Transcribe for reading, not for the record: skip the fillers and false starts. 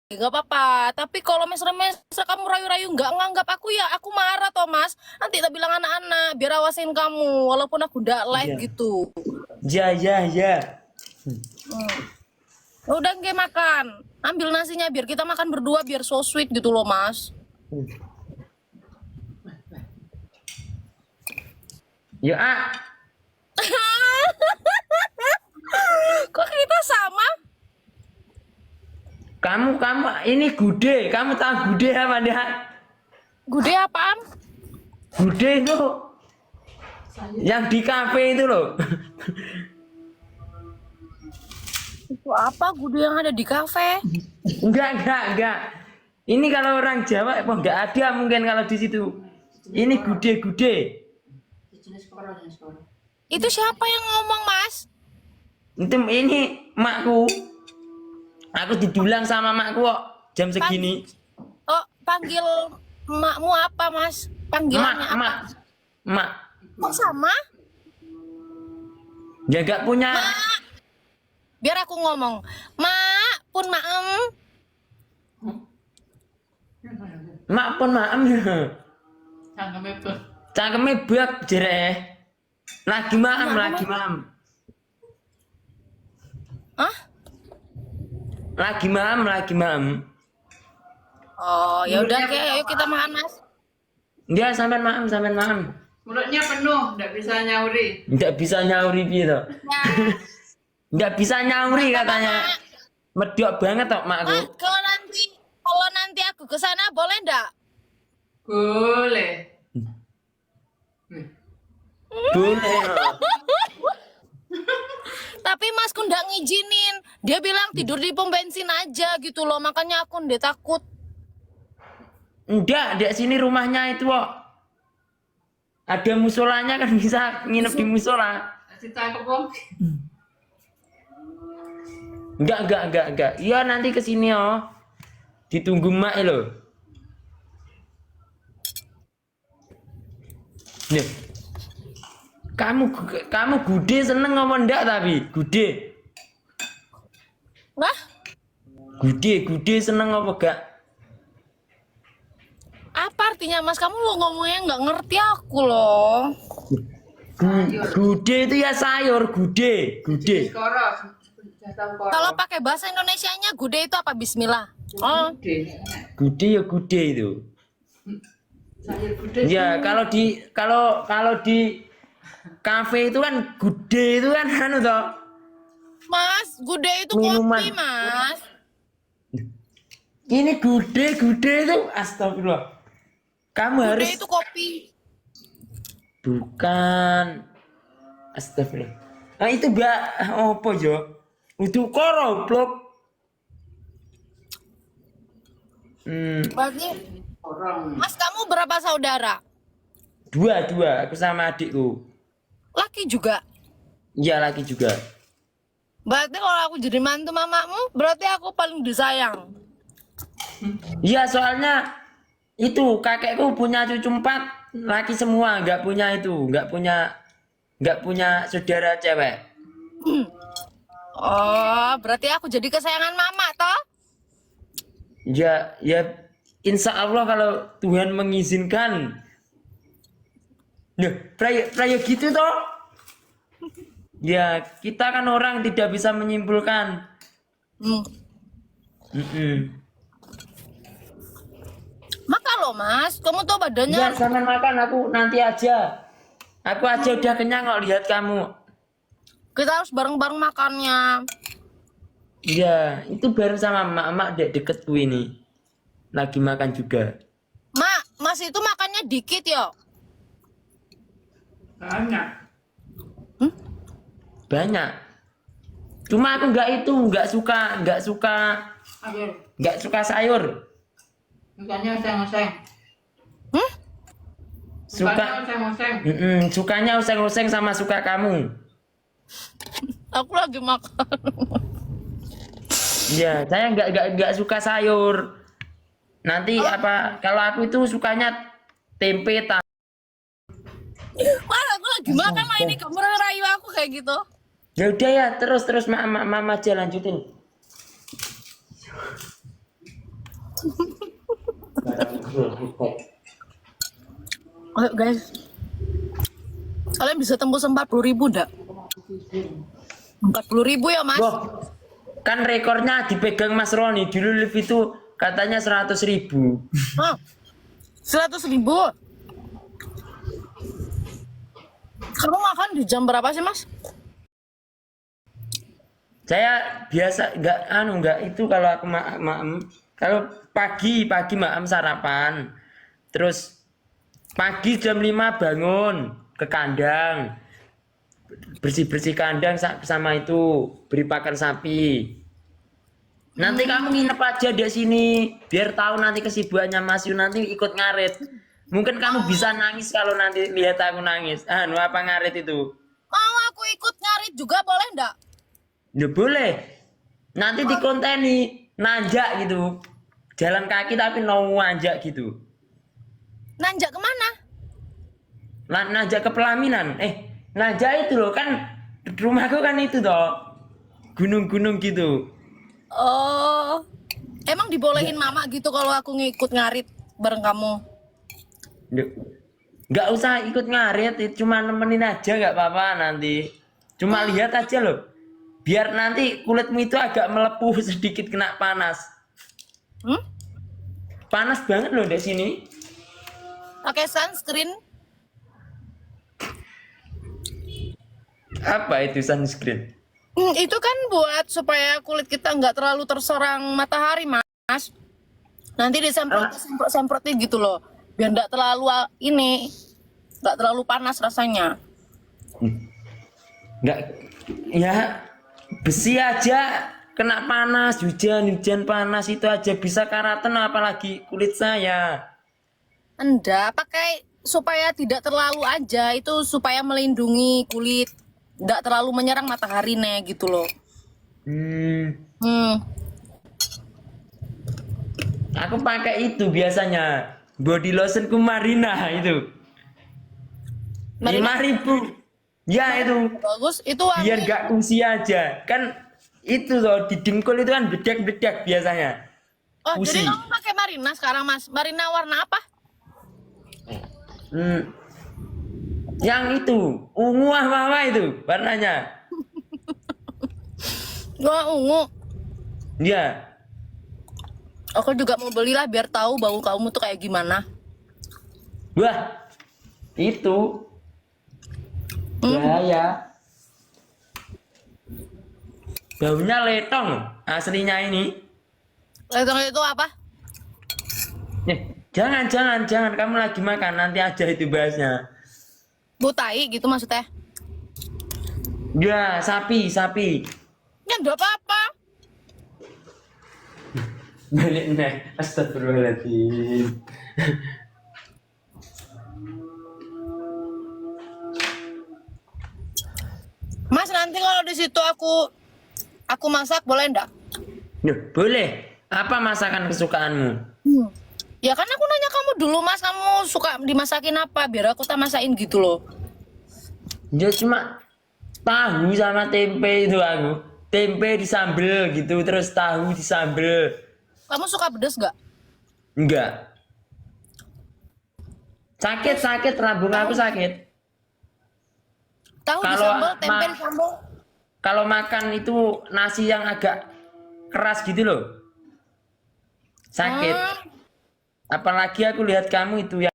Gak apa-apa. Tapi kalau mesra-mesra kamu rayu-rayu nggak nganggap aku ya, aku marah toh Mas. Nanti tak bilang anak-anak biar awasin kamu, walaupun aku nggak live Iya. gitu. Ya, ya, ya. Hmm. Udah nggak makan, ambil nasinya biar kita makan berdua biar so sweet gitu loh Mas. Ya, Kok kita sama? kamu ini gude, kamu tahu gude apa enggak? Gude apaan? Gude itu yang di kafe itu loh. Itu apa gude yang ada di kafe? Enggak. Ini kalau orang Jawa kok enggak ada mungkin kalau di situ. Ini gude. Itu siapa yang ngomong Mas? Itu ini makku. Aku didulang sama makku kok jam segini. Oh, panggil emakmu apa Mas? Panggilannya apa? Mak. Kok sama? Ya enggak punya. Mak. Biar aku ngomong. Mak pun maem. Mak pun maem. Cangkeme bek jere. Lagi maem. Hah? Lagi maem. Oh, ya udah oke, ayo kita makan Mas. Dia sampean maem. Mulutnya penuh, nggak bisa nyauri. Enggak bisa nyauri piye to. Ya. Enggak bisa nyauri katanya. Medok banget tok makku. Ah, kalau nanti aku ke sana boleh ndak? Boleh. Boleh. Tapi Masku ndak ngizinin. Dia bilang tidur di pom bensin aja gitu loh, makanya aku ndak takut. Enggak, di sini rumahnya itu kok. Ada musolanya kan bisa nginep di musola. Kasih tangkap Bang. Enggak. Iya nanti ke sini oh. Ditunggu mak lo. Nih. Kamu gude seneng apa enggak tapi? Gude. Wah, Gude seneng apa enggak? apa artinya Mas? Kamu lo ngomongnya nggak ngerti aku loh. Gude itu ya sayur, gude. Koros. Kalau pakai bahasa Indonesianya gude itu apa? Bismillah. Oh, Gude ya gude itu. Sayur gudeg. Ya, kalau di kafe itu kan gude itu kan anu toh. Mas, gude itu Minuman. kopi Mas. Ini gude itu astagfirullah. Kamu Gude harus itu kopi. bukan astagfirullah. Nah itu mbak apa yo? Udah koro blok. Berarti, Orang. Mas kamu berapa saudara? Dua aku sama adikku. Laki juga. Iya laki juga. Berarti kalau aku jadi mantu mamamu, berarti aku paling disayang. Iya soalnya itu kakekku punya cucu 4 laki semua, nggak punya saudara cewek. Oh, berarti aku jadi kesayangan mama, toh? Ya insya Allah kalau Tuhan mengizinkan. Loh, praya gitu toh? Ya kita kan orang tidak bisa menyimpulkan. Hmm. Mm-mm. Maka loh, Mas. Kamu tuh badannya Ya sama makan aku nanti aja. Aku aja udah kenyang kok lihat kamu. kita harus bareng-bareng makannya. Iya, itu bareng sama mak dek deketku ini. Lagi makan juga. Mak, Mas itu makannya dikit yo. Banyak. Banyak. Cuma aku nggak suka Ayo. sayur. Mukanya oseng-oseng. Hmm? Suka Mukanya oseng-oseng. sukanya oseng-oseng sama suka kamu. Aku lagi makan. Iya, saya nggak suka sayur. Nanti apa kalau aku itu sukanya tempe Mas, aku lagi makan lah ini kamu rayu aku kayak gitu. Ya udah ya, terus mama aja lanjutin. Ayo guys. Kalian bisa tembus 40.000 enggak? 40.000 ya mas? Wah, kan rekornya dipegang Mas Roni. Dulu live itu katanya 100.000. Hah? 100.000? Kamu makan di jam berapa sih mas? Saya biasa nggak itu kalau aku kalau pagi maam sarapan. Terus pagi jam 5 bangun ke kandang. Bersih-bersih kandang sama itu beri pakan sapi. Nanti kamu nginep aja di sini biar tahu nanti kesibukannya Mas Yu, nanti ikut ngarit. Mungkin kamu bisa nangis kalau nanti lihat aku nangis. Apa ngarit itu? Mau aku ikut ngarit juga boleh enggak? Ya boleh. Nanti dikonteni nanjak gitu. Jalan kaki tapi nanjak gitu. Nanjak kemana? Nanjak ke pelaminan. Nanjak itu loh kan rumahku kan itu toh. Gunung-gunung gitu. Oh, emang dibolehin mama gitu kalau aku ngikut ngarit bareng kamu? Nggak usah ikut ngarit, cuma nemenin aja nggak apa-apa nanti. Cuma lihat aja loh. Biar nanti kulitmu itu agak melepuh sedikit kena panas. Panas banget loh di sini. Pakai sunscreen? Apa itu sunscreen? Itu kan buat supaya kulit kita nggak terlalu terserang matahari, Mas. Nanti disemprot-semprotin gitu loh. Biar nggak terlalu nggak terlalu panas rasanya. Nggak, ya besi aja kena panas, hujan panas itu aja bisa karatan apalagi kulit saya. Enggak, pakai supaya tidak terlalu aja. Itu supaya melindungi kulit. Nggak terlalu menyerang matahari nih gitu loh. Aku pakai itu biasanya body lotionku Marina itu. Marina? 5.000. Ya itu. Bagus, itu Biar gak kusi aja. Kan itu loh di dengkul itu kan bedak-bedak biasanya. Oh, Kusi. jadi kamu pakai Marina sekarang, Mas. Marina warna apa? Yang itu ungu apa itu warnanya. Wah, ungu. Ya. Aku juga mau belilah biar tahu bau kamu tuh kayak gimana. Wah. Itu. Bahaya. Baunya letong aslinya ini. Letong itu apa? Jangan kamu lagi makan nanti aja itu bahasnya. Butai gitu maksudnya. Ya, sapi. Ya enggak apa-apa. Balik nih, astagfirullahaladzim. Mas, nanti kalau di situ aku masak boleh enggak? Boleh. Apa masakan kesukaanmu? Ya kan aku nanya kamu dulu, Mas, kamu suka dimasakin apa biar aku tak masakin gitu loh. Ya cuma tahu sama tempe itu aku. Tempe disambel gitu, terus tahu disambel. Kamu suka pedes enggak? Enggak. Sakit, lambung aku sakit. Tahu Kalau disambel, tempe disambel. Kalau makan itu nasi yang agak keras gitu loh. Sakit. Apalagi aku lihat kamu itu ya